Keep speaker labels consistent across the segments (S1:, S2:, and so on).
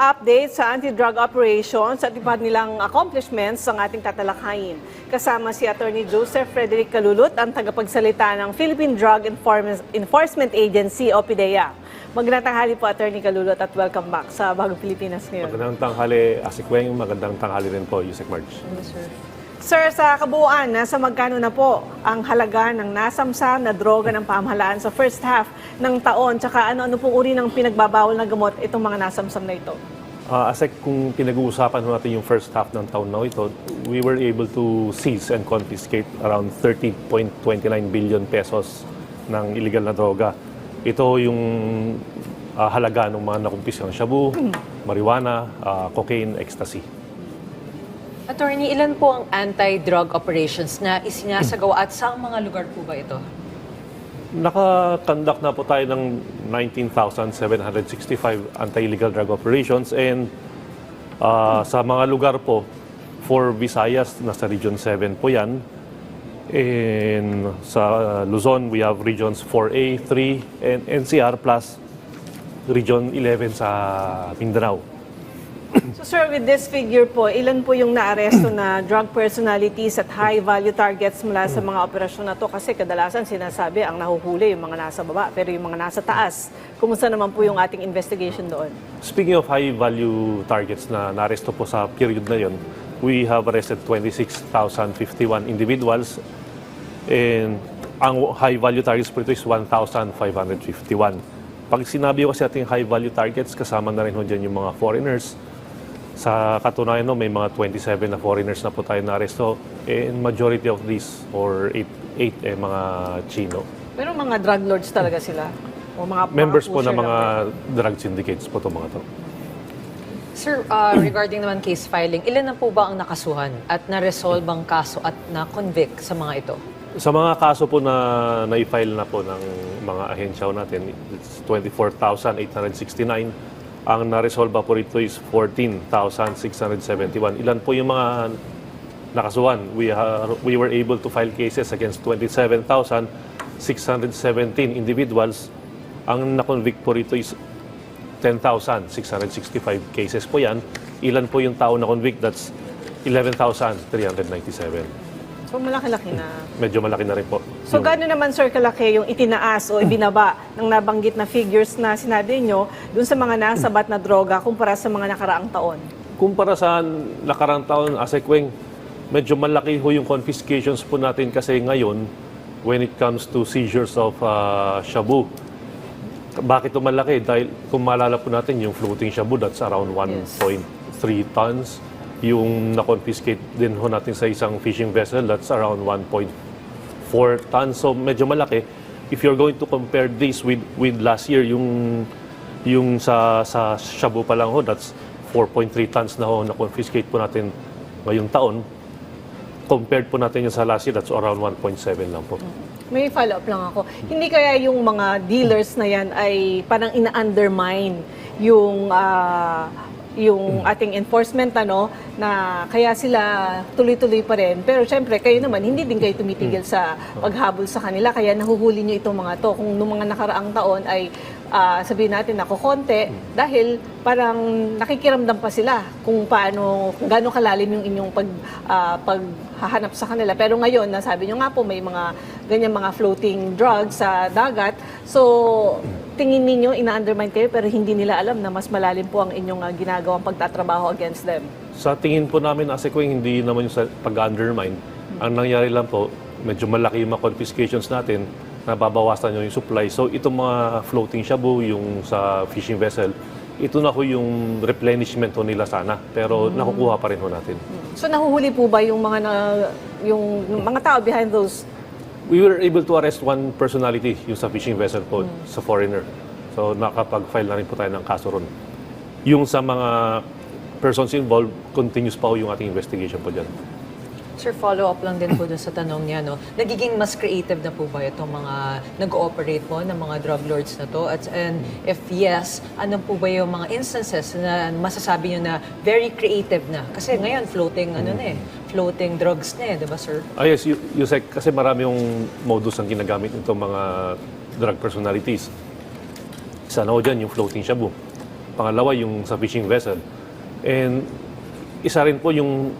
S1: update sa anti-drug operations at iba nilang accomplishments ang ating tatalakayin. Kasama si Attorney Joseph Frederick Calulot, ang tagapagsalita ng Philippine Drug Enforcement Agency o PDEA. Magandang tanghali po, Attorney Calulot, at welcome back sa Bagong Pilipinas ngayon.
S2: Magandang tanghali, Asikweng. Magandang tanghali rin po, Yusek Marge.
S1: Yes, sir. Sir, sa kabuuan, nasa magkano na po ang halaga ng nasamsa na droga ng pamahalaan sa first half ng taon? Tsaka ano pong uri ng pinagbabawal na gamot itong mga nasamsam na ito?
S2: Asek, kung pinag-uusapan natin yung first half ng taon na ito, we were able to seize and confiscate around 30.29 billion pesos ng illegal na droga. Ito yung halaga ng mga nakumpiskang shabu, marijuana, cocaine, ecstasy.
S3: Attorney, ilan po ang anti-drug operations na isinasagawa at saang mga lugar po ba ito?
S2: Nakakandak na po tayo ng 19,765 anti-illegal drug operations and sa mga lugar po, for Visayas, nasa Region 7 po yan. And sa Luzon, we have Regions 4A, 3, and NCR plus Region 11 sa Mindanao.
S1: So sir, with this figure po, ilan po yung naaresto na drug personalities at high-value targets mula sa mga operasyon na to? Kasi kadalasan sinasabi ang nahuhuli yung mga nasa baba, pero yung mga nasa taas. Kumusta naman po yung ating investigation doon?
S2: Speaking of high-value targets na naaresto po sa period na yon, we have arrested 26,051 individuals and ang high-value targets po ito is 1,551. Pag sinabi ko kasi ating high-value targets, kasama na rin ho dyan yung mga foreigners. Sa katunayan, no, may mga 27 na foreigners na po tayo na-aresto and majority of these, or 8 mga Chino.
S1: Pero mga drug lords talaga sila? O mga
S2: Members po ng
S1: pusher
S2: mga
S1: lang
S2: drug syndicates po itong mga to.
S3: Sir, regarding naman case filing, ilan na po ba ang nakasuhan at na-resolve ang kaso at na-convict sa mga ito?
S2: Sa mga kaso po na na-file na po ng mga ahensya natin, it's 24,869. Ang na-resolve po rito is 14,671. Ilan po yung mga nakasuhan? We were able to file cases against 27,617 individuals. Ang na-convict po rito is 10,665 cases po yan. Ilan po yung tao na-convict? That's 11,397.
S1: So malaki-laki na.
S2: Medyo malaki na rin po.
S1: So gaano naman sir kalaki yung itinaas o ibinaba ng nabanggit na figures na sinabi nyo dun sa mga nasabat na droga kumpara sa mga nakaraang taon?
S2: Kumpara sa nakaraang taon, Asekweng, medyo malaki ho yung confiscations po natin kasi ngayon when it comes to seizures of shabu. Bakit ito malaki? Dahil kung maalala po natin yung floating shabu, that's around 1.3 tons. Yung na-confiscate din ho natin sa isang fishing vessel, that's around 1.4 tons. So medyo malaki. If you're going to compare this with last year, yung sa shabu pa lang ho, that's 4.3 tons na ho na-confiscate po natin ngayong taon. Compared po natin yung sa last year, that's around 1.7 lang po.
S1: May follow-up lang ako. Hindi kaya yung mga dealers na yan ay parang ina-undermine yung ating enforcement na kaya sila tuloy-tuloy pa rin. Pero syempre, kayo naman, hindi din kayo tumitigil sa paghabol sa kanila. Kaya nahuhuli nyo itong mga to. Kung noong mga nakaraang taon ay sabihin natin na kukonte, dahil parang nakikiramdam pa sila kung gaano kalalim yung inyong paghahanap sa kanila. Pero ngayon, nasabi nyo nga po, may mga ganyan mga floating drugs sa dagat. So, tingin ninyo, ina-undermine kayo, pero hindi nila alam na mas malalim po ang inyong ginagawang pagtatrabaho against them.
S2: Sa tingin po namin, Asekweng, hindi naman yung sa pag-undermine. Ang nangyari lang po, medyo malaki yung mga confiscations natin, nababawasan yung supply. So itong mga floating shabu, yung sa fishing vessel, ito na ho yung replenishment ho nila sana. Pero nakukuha pa rin ho natin.
S1: So nahuhuli po ba yung mga tao behind those?
S2: We were able to arrest one personality, yung sa fishing vessel po, sa foreigner. So nakapag-file na rin po tayo ng kaso ron. Yung sa mga persons involved, continuous pa ho yung ating investigation po dyan.
S3: Sir, follow-up lang din po dun sa tanong niya, no? Nagiging mas creative na po ba itong mga nag-ooperate po ng mga drug lords na to? And if yes, ano po ba yung mga instances na masasabi nyo na very creative na? Kasi ngayon, floating drugs na di ba, sir?
S2: Yes, Yusek, kasi marami yung modus ang ginagamit nitong mga drug personalities. Isa na ho dyan, yung floating shabu. pangalawa yung sa fishing vessel. And isa rin po yung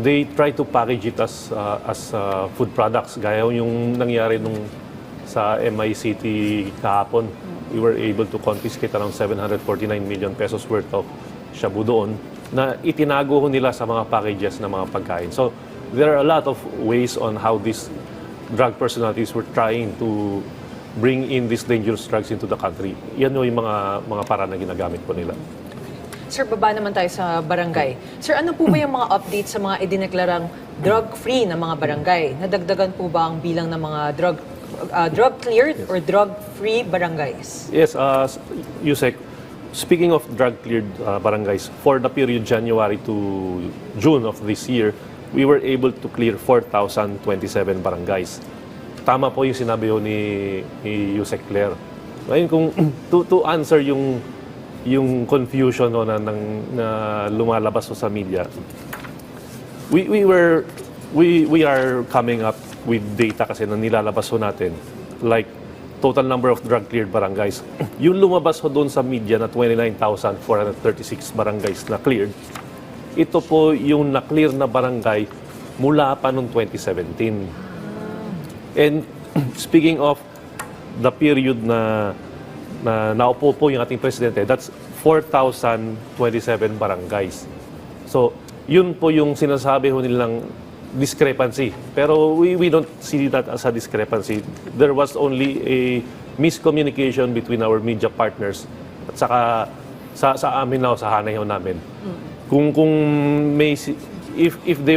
S2: they try to package it as food products. Gaya yung nangyari nung sa MICT kahapon. We were able to confiscate around 749 million pesos worth of shabu doon na itinago ho nila sa mga packages ng mga pagkain. So, there are a lot of ways on how these drug personalities were trying to bring in these dangerous drugs into the country. Yan yung mga paraan na ginagamit po nila.
S3: Sir, baba naman tayo sa barangay. Sir, ano po ba yung mga update sa mga idineklarang drug-free na mga barangay? Nadagdagan po ba ang bilang ng mga drug-cleared or drug-free barangays?
S2: Yes, Yusek, speaking of drug-cleared barangays, for the period January to June of this year, we were able to clear 4,027 barangays. Tama po yung sinabi ni Yusek Claire. Ngayon, kung to answer yung confusion na lumalabas sa media, we are coming up with data kasi na nilalabas natin, like total number of drug-cleared barangays. Yung lumabas doon sa media na 29,436 barangays na cleared, ito po yung na-clear na barangay mula pa noong 2017. And speaking of the period na naupo po yung ating presidente, that's 4,027 barangays. So, yun po yung sinasabi ho nilang discrepancy. Pero we don't see that as a discrepancy. There was only a miscommunication between our media partners at saka sa amin na sa hanay ho namin. Kung may if they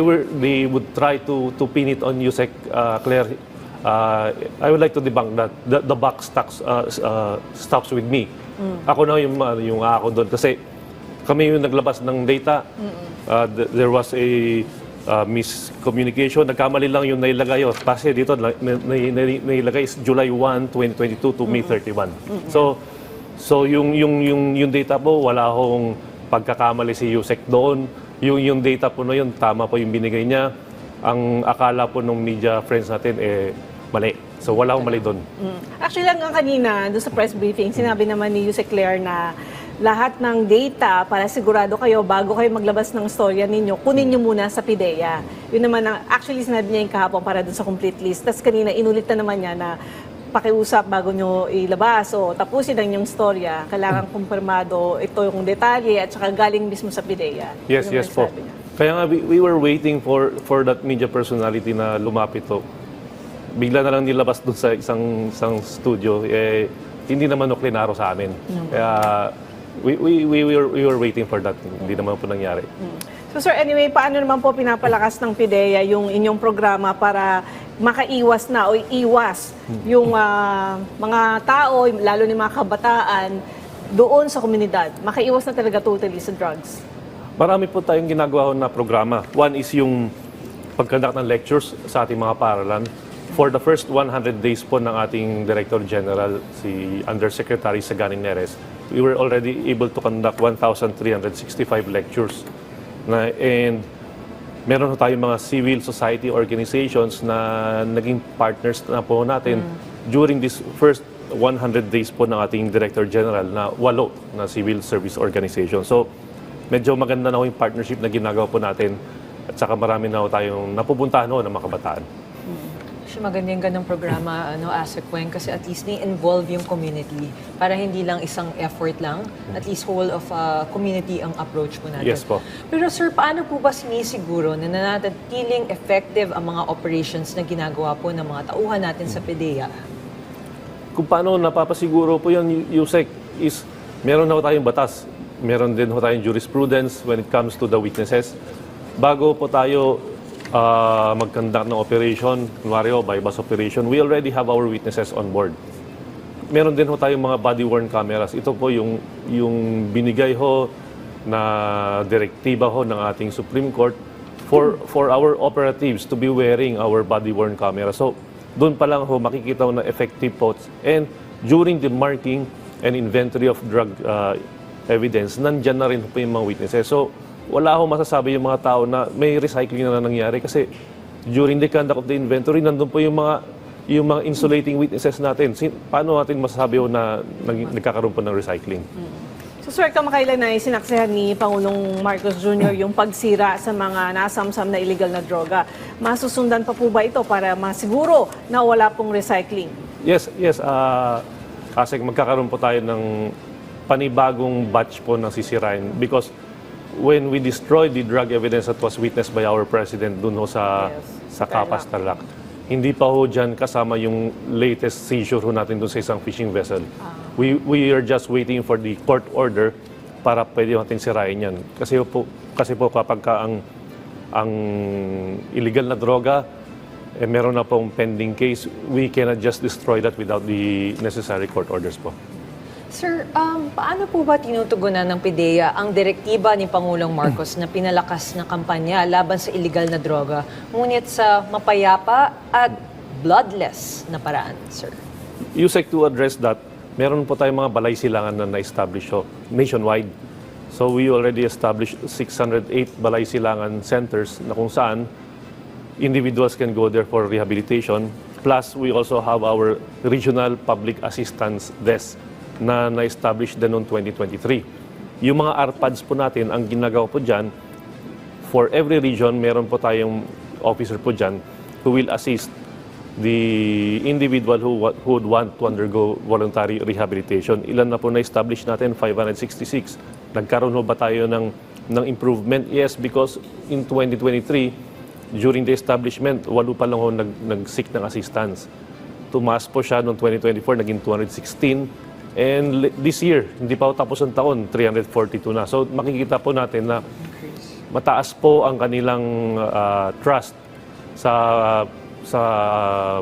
S2: would try to pin it on Yusek Claire, I would like to debunk that the buck stops with me. Ako na yung ako doon kasi kami yung naglabas ng data. There was a miscommunication. Nagkamali lang yung nailagay. Kasi dito nailagay is July 1, 2022 to May 31. So yung data po wala akong pagkakamali si Yusek doon. Yung data po na yun, tama po yung binigay niya. Ang akala po ng media friends natin mali. So wala akong mali doon.
S1: Actually lang kanina, doon sa press briefing, sinabi naman ni Yusek Claire na lahat ng data para sigurado kayo bago kayo maglabas ng storya ninyo, kunin nyo muna sa PIDEA. Yun naman actually sinabi niya yung kahapon para doon sa complete list. Tapos kanina inulit na naman niya na pakiusap bago nyo ilabas o tapusin ang inyong storya, kailangan kumpirmado ito yung detalye at saka galing mismo sa PIDEA.
S2: Yes, yes po. Kaya nga we were waiting for that media personality na lumapit to. Bigla na lang nilabas doon sa isang studio, hindi naman klinaro sa amin. Kaya we were waiting for that. Hindi naman po nangyari.
S1: So sir, anyway, paano naman po pinapalakas ng PIDEA yung inyong programa para makaiwas na o iwas yung mga tao, lalo ni mga kabataan, doon sa komunidad? Makaiwas na talaga totally sa drugs?
S2: Marami po tayong ginagawa na programa. One is yung pagkandak ng lectures sa ating mga paaralan. For the first 100 days po ng ating Director General, si Undersecretary Saganing Neres, we were already able to conduct 1,365 lectures. And meron tayong mga civil society organizations na naging partners na po natin during this first 100 days po ng ating Director General na 8 na civil service organization. So, medyo maganda na yung partnership na ginagawa po natin at saka marami na tayong napupuntahan ng mga kabataan.
S3: Maganda yung ganong programa, ASECWENG, kasi at least ni-involve yung community para hindi lang isang effort lang, at least whole of community ang approach po natin.
S2: Yes po.
S3: Pero sir, paano po ba sinisiguro na nananatiling effective ang mga operations na ginagawa po ng mga tauhan natin sa PIDEA?
S2: Kung paano napapasiguro po yun, Yusek, is meron na tayong batas. Meron din tayong jurisprudence when it comes to the witnesses. Bago po tayo mag-conduct ng operation, kunwari bypass operation, we already have our witnesses on board. Meron din tayong mga body-worn cameras. Ito po yung binigay na direktiba ng ating Supreme Court for our operatives to be wearing our body-worn camera. So, doon pa lang makikita na effective po. And during the marking and inventory of drug evidence, nandyan na rin po yung mga witnesses. So, wala akong masasabi yung mga tao na may recycling na nangyari kasi during the conduct of the inventory, nandun po yung mga insulating witnesses natin. Paano natin masasabi na nagkakaroon po ng recycling?
S1: So sir, kamakailan na sinaksihan ni Pangulong Marcos Jr. yung pagsira sa mga nasamsam na illegal na droga. Masusundan pa po ba ito para masiguro na wala pong recycling?
S2: Yes. Kasi magkakaroon po tayo ng panibagong batch po ng sisirain because when we destroyed the drug evidence that was witnessed by our President dun ho sa Kapas, Tarlac, hindi pa ho dyan kasama yung latest seizure ho natin dun sa isang fishing vessel. We are just waiting for the court order para pwede natin sirain yan. Kasi po kapag ka ang illegal na droga, meron na pong pending case, we cannot just destroy that without the necessary court orders po.
S3: Sir, paano po ba tinutugunan ng PIDEA ang direktiba ni Pangulong Marcos na pinalakas na kampanya laban sa illegal na droga, ngunit sa mapayapa at bloodless na paraan, sir?
S2: USEC to address that, meron po tayong mga balay silangan na na-establish nationwide. So we already established 608 balay silangan centers na kung saan individuals can go there for rehabilitation. Plus, we also have our regional public assistance desk na na-establish din noong 2023. Yung mga RPADs po natin, ang ginagawa po dyan, for every region, meron po tayong officer po dyan who will assist the individual who would want to undergo voluntary rehabilitation. Ilan na po na-establish natin? 566. Nagkaroon ho ba tayo ng improvement? Yes, because in 2023, during the establishment, 8 pa lang ho nag-seek ng assistance. Tumaas po siya noong 2024, naging 216. And this year, hindi pa ho tapos ang taon, 342 na. So makikita po natin na mataas po ang kanilang trust sa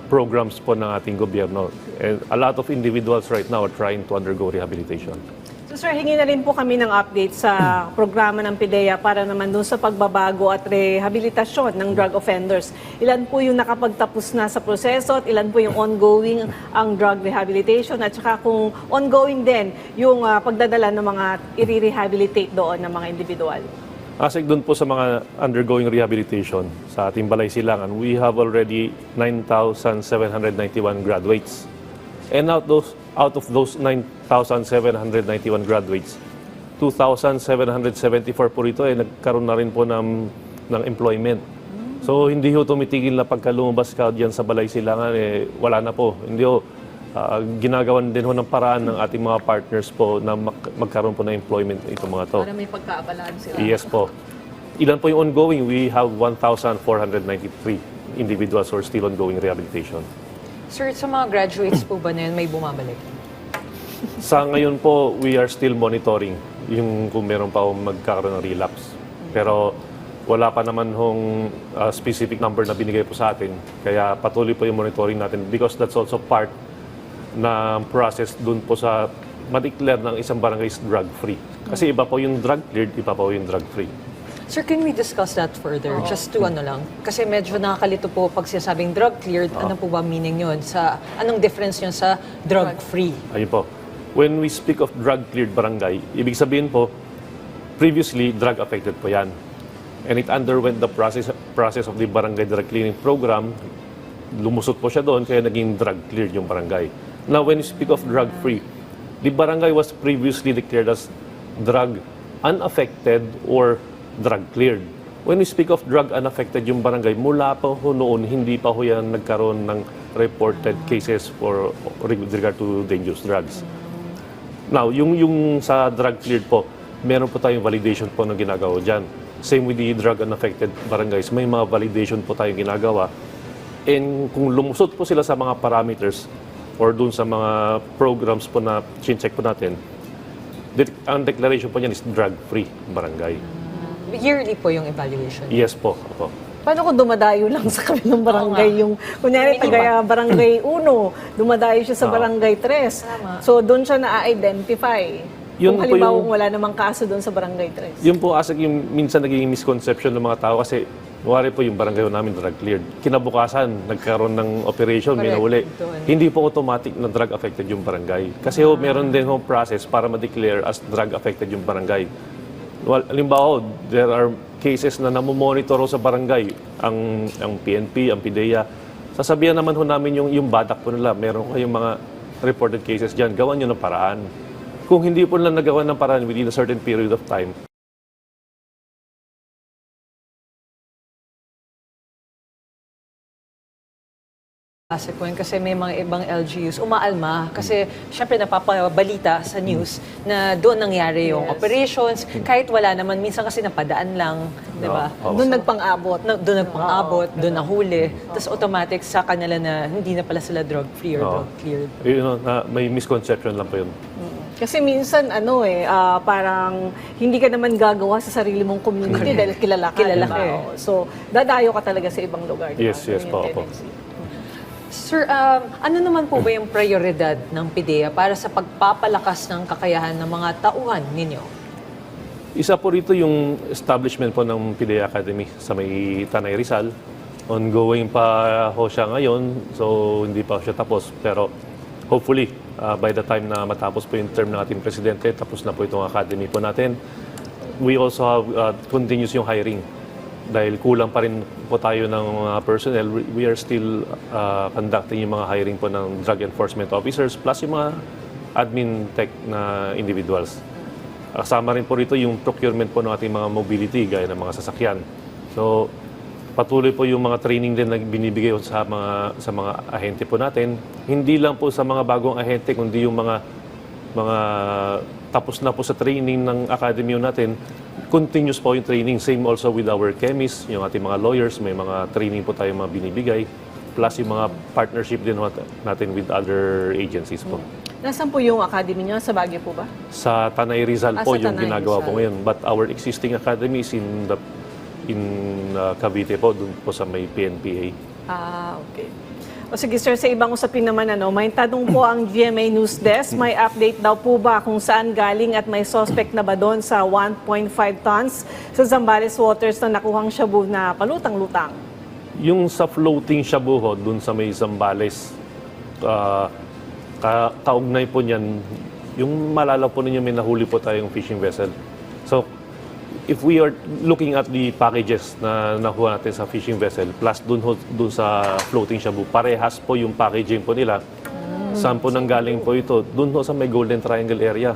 S2: programs po ng ating gobyerno. And a lot of individuals right now are trying to undergo rehabilitation.
S1: So sir, hingi na rin po kami ng update sa programa ng PIDEA para naman dun sa pagbabago at rehabilitasyon ng drug offenders. Ilan po yung nakapagtapos na sa proseso at ilan po yung ongoing ang drug rehabilitation at saka kung ongoing din yung pagdadala ng mga i-rehabilitate doon ng mga individual.
S2: Asik doon po sa mga undergoing rehabilitation sa ating balay silangan, we have already 9,791 graduates. And out of those 9,791 graduates, 2,774 po rito ay nagkaroon na rin po ng employment. So hindi ho tumitigil na pagka lumabas ka diyan sa balay silangan, wala na po. Hindi ho, ginagawan din ho ng paraan ng ating mga partners po na magkaroon po ng employment itong mga to.
S1: Para may pagkaabalaan sila.
S2: Yes po. Ilan po yung ongoing? We have 1,493 individuals who are still ongoing rehabilitation.
S3: Sir, sa mga graduates po ba na yun, may bumabalik?
S2: Sa ngayon po, we are still monitoring yung kung meron pa magkakaroon ng relapse. Pero wala pa naman hong specific number na binigay po sa atin. Kaya patuloy po yung monitoring natin because that's also part na process dun po sa ma-declare ng isang barangay is drug-free. Kasi iba po yung drug-cleared, iba po yung drug-free.
S3: Sir, can we discuss that further? Just to ano lang. Kasi medyo nakakalito po pag sinasabing drug-cleared, ano po ba meaning yun? Anong difference yun sa drug-free?
S2: Ayun po. When we speak of drug-cleared barangay, ibig sabihin po, previously, drug-affected po yan. And it underwent the process of the barangay drug clearing program. Lumusot po siya doon, kaya naging drug-cleared yung barangay. Now, when you speak of drug-free, the barangay was previously declared as drug-unaffected or drug-cleared. When we speak of drug-unaffected yung barangay, mula pa ho noon, hindi pa ho yan nagkaroon ng reported cases with regard to dangerous drugs. Now, yung sa drug-cleared po, meron po tayong validation po na ginagawa dyan. Same with the drug-unaffected barangays, may mga validation po tayong ginagawa. And kung lumusot po sila sa mga parameters or dun sa mga programs po na check po natin, ang declaration po niyan is drug-free barangay.
S3: Yearly po yung evaluation.
S2: Yes po. Opo.
S1: Paano kung dumadayo lang sa kabilang barangay
S3: Oo nga.
S1: yung, kunyari, taga barangay 1, dumadayo siya sa barangay 3.
S3: Tama.
S1: So, doon siya na-identify.
S2: Yun
S1: Kung
S2: po
S1: halimbawa
S2: yung-
S1: wala namang kaso doon sa barangay 3.
S2: Yun po asik yung minsan naging misconception ng mga tao kasi wari po yung barangay namin drug cleared. Kinabukasan, nagkaroon ng operation, may
S3: Correct.
S2: nahuli.
S3: Doon.
S2: Hindi po automatic na drug affected yung barangay. Kasi ho, meron din ho process para ma-declare as drug affected yung barangay. Well, halimbawa, there are cases na namomonitor ho sa barangay ang PNP, ang PIDEA. Sasabihan naman ho namin yung badak po nila. Meron kayong mga reported cases dyan. Gawan nyo ng paraan. Kung hindi po lang nagawa ng paraan within a certain period of time,
S3: Kasi may mga ibang LGUs umaalma kasi syempre napapabalita sa news na doon nangyari yung
S1: Yes.
S3: operations kahit wala naman minsan kasi napadaan lang, 'di ba?
S2: Oo.
S1: Doon nagpang-abot.
S3: Doon nagpang-abot, doon nahuli, tapos automatic sa kanila na hindi na pala sila drug free or
S2: Oo.
S3: drug cleared.
S2: na may misconception lang po yun.
S1: Kasi minsan parang hindi ka naman gagawa sa sarili mong community dahil kilala ka.
S3: Kilala
S1: diba?
S3: ka eh.
S1: Oo. So, dadayo ka talaga sa ibang lugar. diba?
S2: Yes, yes
S1: Yun yung
S2: po, po.
S1: tendency.
S3: Sir, ano naman po ba yung prioridad ng PIDEA para sa pagpapalakas ng kakayahan ng mga tauhan ninyo?
S2: Isa po rito yung establishment po ng PIDEA Academy sa may Tanay Rizal. Ongoing pa ho siya ngayon, so hindi pa siya tapos. Pero hopefully, by the time na matapos po yung term ng ating presidente, tapos na po itong academy po natin. We also have continuous yung hiring. Dahil kulang pa rin po tayo ng personnel, we are still conducting yung mga hiring po ng drug enforcement officers plus yung mga admin tech na individuals. Kasama rin po rito yung procurement po ng ating mga mobility gaya ng mga sasakyan. So, patuloy po yung mga training din na binibigay sa mga ahente po natin. Hindi lang po sa mga bagong ahente, kundi yung mga tapos na po sa training ng academy natin, continuous po yung training. Same also with our chemists, yung ating mga lawyers, may mga training po tayo mga binibigay. Plus yung mga partnership din natin with other agencies po.
S1: Nasaan po yung academy niyo? Sa Baguio po ba?
S2: Sa Tanay Rizal po
S1: Sa
S2: yung
S1: Tanay
S2: ginagawa po
S1: Rizal.
S2: ngayon. But our existing academy is in Cavite po, dun po sa may PNPA.
S1: Okay. O sige sir, sa ibang usapin naman, may tanong po ang GMA News Desk. May update daw po ba kung saan galing at may suspect na ba doon sa 1.5 tons sa Zambales Waters na nakuhang shabu na palutang-lutang?
S2: Yung sa floating shabu ho, dun sa may Zambales, kaugnay po niyan, yung malalaw po ninyo may nahuli po tayong fishing vessel. So, if we are looking at the packages na nakuha natin sa fishing vessel, plus dun sa floating shabu, parehas po yung packaging po nila. Saan po nanggaling po ito? Dun ho sa may Golden Triangle area.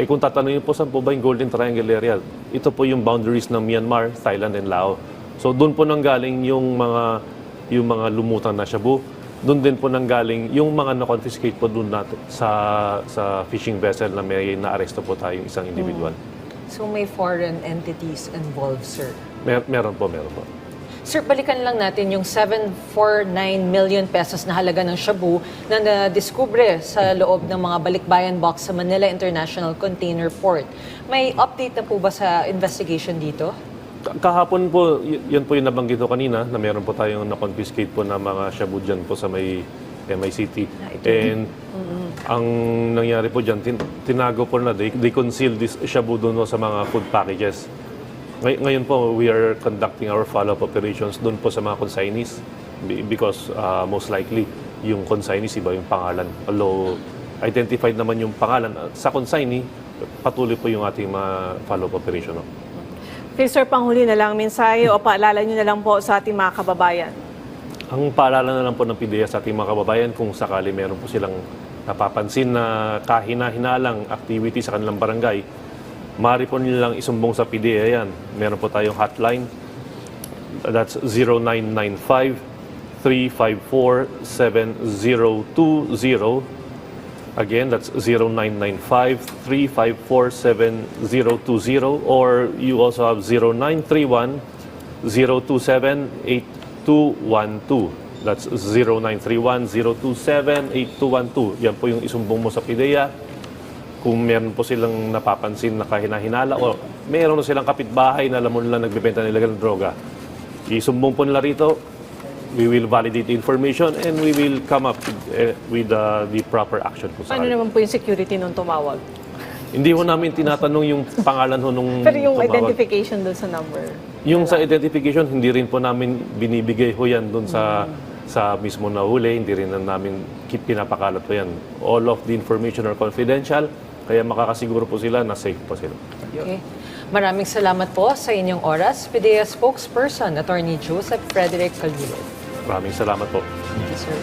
S2: Kung tatanungin po saan po ba yung Golden Triangle area, ito po yung boundaries ng Myanmar, Thailand, and Laos. So doon po nanggaling yung mga lumutang na shabu. Doon din po nanggaling yung mga na-confiscate po doon natin sa fishing vessel na may naaresto po tayong isang individual.
S3: So may foreign entities involved, sir.
S2: Meron po.
S3: Sir, balikan lang natin yung 749 million pesos na halaga ng shabu na nadiskubre sa loob ng mga balikbayan box sa Manila International Container Port. May update na po ba sa investigation dito?
S2: Kahapon po, yan po yung nabanggit ko kanina na meron po tayong na-confiscate po na mga shabu dyan po sa may MICT. And ang nangyari po dyan, tinago po na, they concealed this shabu doon sa mga food packages. Ngayon po, we are conducting our follow-up operations doon po sa mga consignees because most likely, yung consignees, iba yung pangalan. Although, identified naman yung pangalan. Sa consignee, patuloy po yung ating mga follow-up operation. No?
S1: Okay sir, panghuli na lang mensahe o paalala nyo na lang po sa ating mga kababayan.
S2: Ang paalala na lang po ng PIDEA sa ating mga kababayan kung sakali meron po silang napapansin na kahina-hinalang activity sa kanilang barangay, maaari po nilang isumbong sa PIDEA yan. Meron po tayong hotline. That's 0995-354-7020. Again, that's 0995-354-7020. Or you also have 0931-027-8212. That's 0931-027-8212. Yan po yung isumbong mo sa PIDEA. Kung meron po silang napapansin na kahina-hinala o meron na silang kapitbahay na alam mo nila nagbebenta ng illegal droga, isumbong po nila rito. We will validate the information and we will come up with the proper action po sa
S1: Paano
S2: kanila.
S1: naman po yung security nung tumawag?
S2: Hindi ho namin tinatanong yung pangalan ho nung
S1: Pero yung
S2: tumawag.
S1: identification doon sa number.
S2: Yung sa identification, hindi rin po namin binibigay ho yan doon sa mismo na huli, hindi rin namin pinapakalat po yan. All of the information are confidential, kaya makakasiguro po sila na safe po sila.
S3: Okay. Maraming salamat po sa inyong oras. PIDEA spokesperson, Attorney Joseph Frederick Calvillo.
S2: Maraming salamat po.
S3: Thank you, sir.